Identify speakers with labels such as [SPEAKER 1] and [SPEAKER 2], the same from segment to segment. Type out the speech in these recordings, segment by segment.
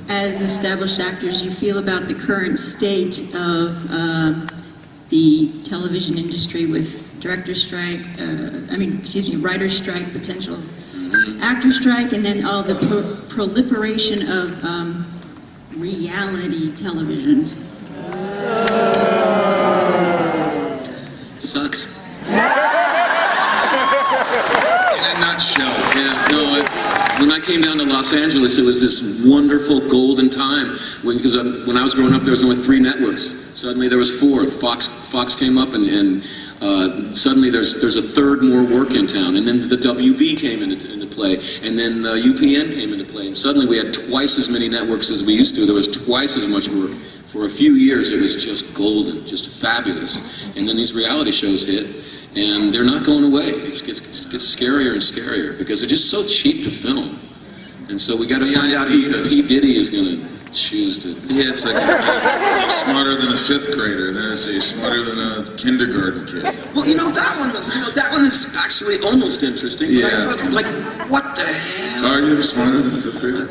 [SPEAKER 1] As established actors, you feel about the current state of the television industry with director strike, writer strike, potential actor strike, and then all the proliferation of reality television.
[SPEAKER 2] Sucks.
[SPEAKER 3] In a nutshell.
[SPEAKER 2] Yeah, no, when I came down to Los Angeles, it was this wonderful golden time. Because when I was growing up, there was only 3 networks. Suddenly there was 4. Fox came up, and suddenly there's a third more work in town. And then the WB came into play, and then the UPN came into play. And suddenly we had twice as many networks as we used to. There was twice as much work. For a few years, it was just golden, just fabulous. And then these reality shows hit, and they're not going away. It gets scarier and scarier because they're just so cheap to film. And so we got to find out who P. Diddy is going to choose to.
[SPEAKER 3] Yeah, it's like you're smarter than a 5th grader. Then it's smarter than a kindergarten kid.
[SPEAKER 2] Well, that one is actually almost interesting.
[SPEAKER 3] Yeah,
[SPEAKER 2] but I thought, like, what the hell?
[SPEAKER 3] Are you smarter than a 5th grader?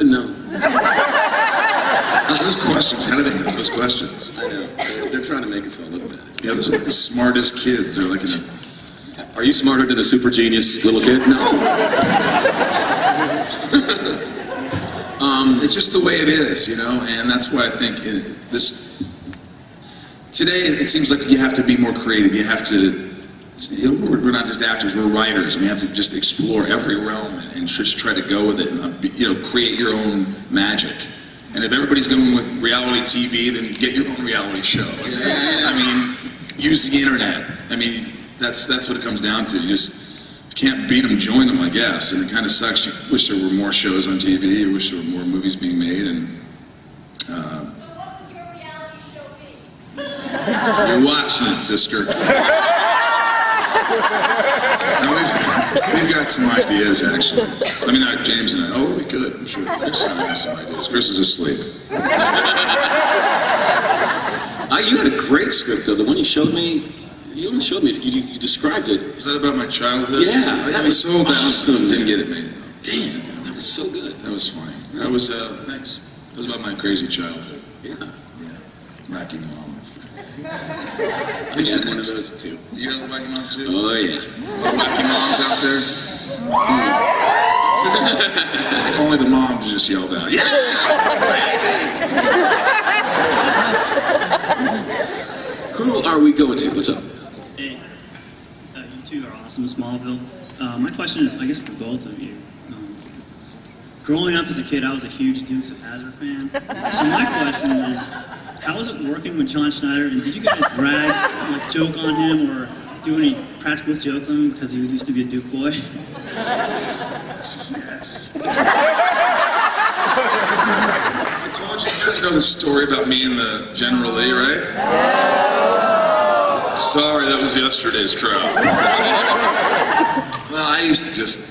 [SPEAKER 2] No.
[SPEAKER 3] Those questions, how do they know those questions?
[SPEAKER 2] I know. They're trying to make us all look bad.
[SPEAKER 3] Yeah, those are like the smartest kids. They're like
[SPEAKER 2] Are you smarter than a super genius little kid? No.
[SPEAKER 3] It's just the way it is, and that's why I think today it seems like you have to be more creative. You have to, we're not just actors, we're writers, and you have to just explore every realm and just try to go with it and, create your own magic. And if everybody's going with reality TV, then get your own reality show. Use the internet. That's what it comes down to. You can't beat them, join them, I guess. And it kind of sucks. You wish there were more shows on TV. You wish there were more movies being made. And you're watching it, sister. No, we've got some ideas, actually. Not James and I. Oh, we could. I'm sure Chris and I have some ideas. Chris is asleep.
[SPEAKER 2] You had a great script, though. The one you showed me. You only showed me. You described it.
[SPEAKER 3] Was that about my childhood?
[SPEAKER 2] Yeah,
[SPEAKER 3] that was so
[SPEAKER 2] awesome.
[SPEAKER 3] Didn't get it made, though.
[SPEAKER 2] Damn, that was so good.
[SPEAKER 3] That was funny. That was thanks. That was about my crazy childhood.
[SPEAKER 2] Yeah.
[SPEAKER 3] Wacky mom.
[SPEAKER 2] I had one of those too.
[SPEAKER 3] You got a wacky mom too?
[SPEAKER 2] Oh yeah.
[SPEAKER 3] Wacky moms out there? Only the moms just yelled out, yeah! Crazy!
[SPEAKER 2] Who are we going to? What's up?
[SPEAKER 4] Hey, you two are awesome in Smallville. My question is, I guess, for both of you. Growing up as a kid, I was a huge Dukes of Hazzard fan. So my question is, how was it working with John Schneider? And did you guys joke on him or do any practical jokes on him because he used to be a Duke boy?
[SPEAKER 3] Yes. I told you guys know the story about me and the General Lee, right? Sorry, that was yesterday's crowd. Well, I used to just,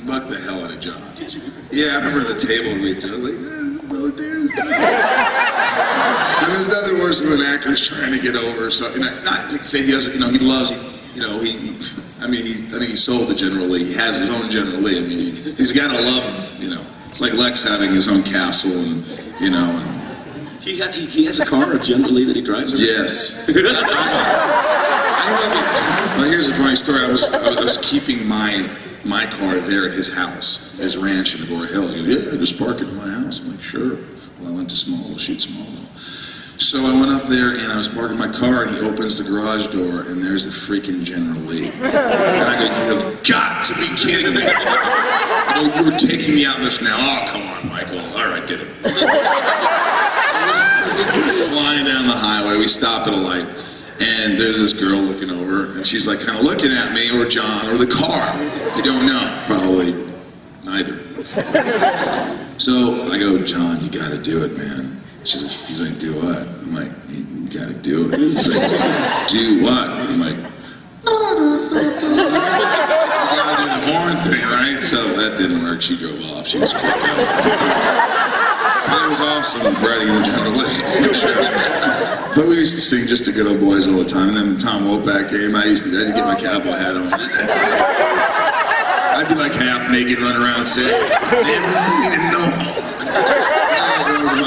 [SPEAKER 3] bug the hell out of John.
[SPEAKER 2] Did you?
[SPEAKER 3] Yeah, I remember the table we threw. I was like, oh, dude. And there's nothing worse than when an actor's trying to get over something. Not to say he doesn't, he loves, I think he sold the General Lee. He has his own General Lee. He's got to love, it's like Lex having his own castle and.
[SPEAKER 2] He has a car, a General Lee that he drives around?
[SPEAKER 3] Yes. I don't know. Well, here's a funny story. I was keeping my car there at his house, his ranch in the Agora Hills. He goes, yeah, just park it in my house. I'm like, sure. Well, I went to Smallville, shoot Smallville. So I went up there and I was parking my car and he opens the garage door and there's the freaking General Lee. And I go, you have got to be kidding me. I go, you were taking me out in this now. Oh, come on, Michael. All right, get it. So we're flying down the highway. We stop at a light. And there's this girl looking over, and she's like kind of looking at me, or John, or the car. I don't know. Probably neither. So I go, John, you gotta do it, man. He's like, do what? I'm like, you gotta do it. He's like, do what? I'm like, you gotta do the horn thing, right? So that didn't work. She drove off. She was creeped out. But it was awesome riding in the General Lee. Sure. But we used to sing Just the Good Old Boys all the time. And then when Tom Wopat came, I had to get my cowboy hat on. I'd be like half naked, running around saying, "Never even know."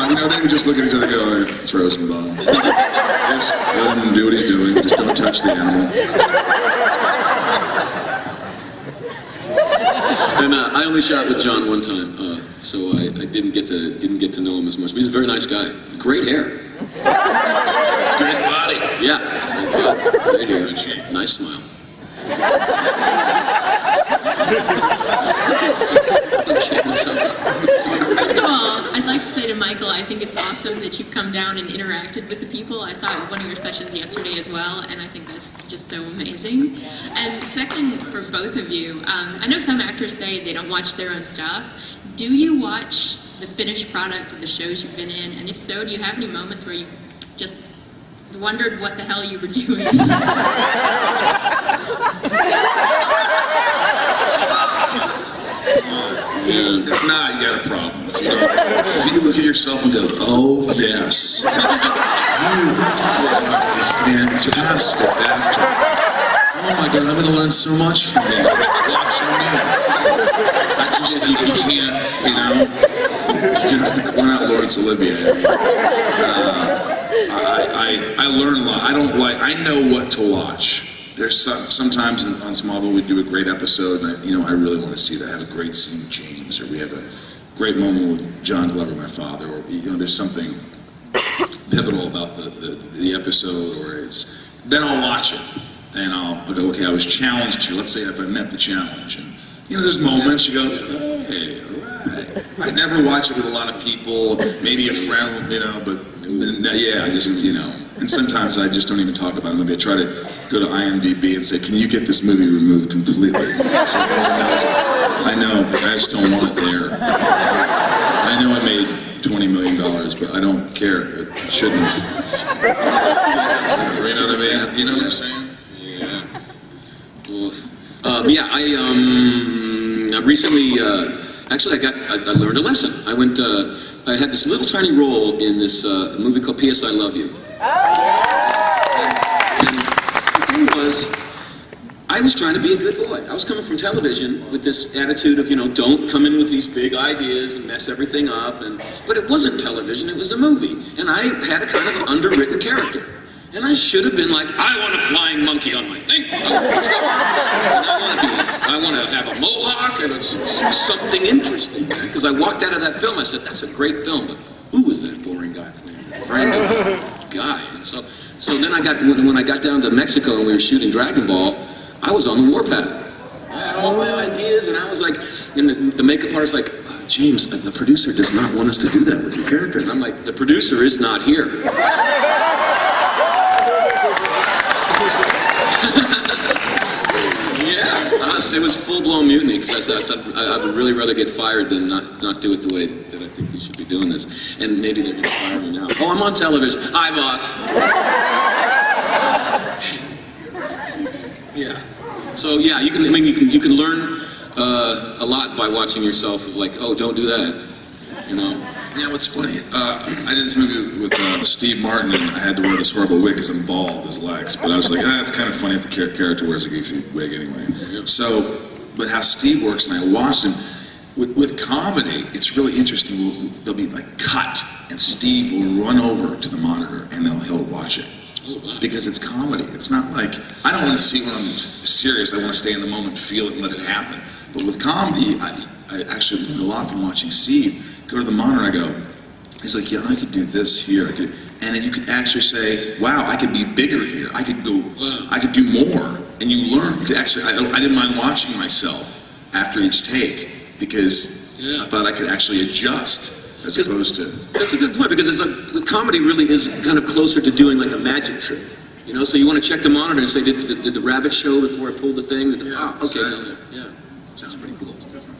[SPEAKER 3] You know, they would just look at each other and go, "It's Rosenbaum." Just let him do what he's doing. Just don't touch the animal.
[SPEAKER 2] And I only shot with John one time, so I didn't get to know him as much. But he's a very nice guy. Great hair.
[SPEAKER 3] Great body.
[SPEAKER 2] Yeah. Great hair. Nice smile. Okay, what's up?
[SPEAKER 5] First of all, I'd like to say to Michael, I think it's awesome that you've come down and interacted with the people. I saw one of your sessions yesterday as well, and I think that's just so amazing. And second, for both of you, I know some actors say they don't watch their own stuff. Do you watch the finished product of the shows you've been in? And if so, do you have any moments where you just wondered what the hell you were doing?
[SPEAKER 3] If not, you got a problem. If you look at yourself and go, "Oh yes, you are a fantastic actor. Oh my God, I'm going to learn so much from you watching me." You can't, we're not Laurence Olivier. I learn a lot. I know what to watch. There's sometimes on Smallville we do a great episode, and I really want to see that. I have a great scene with James, or we have a great moment with John Glover, my father, or there's something pivotal about the episode, or then I'll watch it, and I'll go, okay, I was challenged here. Let's say if I met the challenge, and there's moments you go, hey, all right. I never watch it with a lot of people, maybe a friend, but yeah, I just, and sometimes I just don't even talk about a movie. I try to go to IMDb and say, can you get this movie removed completely? So no one knows it. I know, but I just don't want it there. I know I made $20 million, but I don't care. It shouldn't have. You know what I mean? You know what I'm saying?
[SPEAKER 2] Yeah. Well, I recently, actually, I learned a lesson. I had this little tiny role in this movie called P.S. I Love You. And the thing was, I was trying to be a good boy. I was coming from television with this attitude of, don't come in with these big ideas and mess everything up. But it wasn't television, it was a movie. And I had a kind of an underwritten character. And I should have been like, I want a flying monkey on my thing. I want to have a mohawk and something interesting. Because I walked out of that film, I said, that's a great film, but who was that boring guy playing? Random guy. So then when I got down to Mexico and we were shooting Dragon Ball, I was on the warpath. I had all my ideas, and I was like, and the makeup artist like, James, the producer does not want us to do that with your character. And I'm like, the producer is not here. It was full-blown mutiny because I said I would really rather get fired than not do it the way that I think we should be doing this. And maybe they're going to fire me now. Oh, I'm on television. Hi, boss. Yeah. So yeah, you can learn a lot by watching yourself. Of like, oh, don't do that.
[SPEAKER 3] Yeah, what's funny, I did this movie with Steve Martin, and I had to wear this horrible wig because I'm bald as Lex, but I was like, it's kind of funny if the character wears a goofy wig anyway. Yep. So, but how Steve works, and I watched him, with comedy, it's really interesting. They'll be like, cut, and Steve will run over to the monitor, and he'll watch it. Because it's comedy. It's not like, I don't want to see when I'm serious, I want to stay in the moment, feel it, and let it happen. But with comedy, I actually learned a lot from watching Steve. Go to the monitor and I go, he's like, yeah, I could do this here. And then you could actually say, wow, I could be bigger here. I could do more. And you learn. You could actually, I didn't mind watching myself after each take because I thought I could actually adjust as opposed to.
[SPEAKER 2] That's a good point because comedy really is kind of closer to doing like a magic trick. So you want to check the monitor and say, did the rabbit show before I pulled the thing? Okay,
[SPEAKER 3] exactly.
[SPEAKER 2] yeah, that's pretty cool. It's different.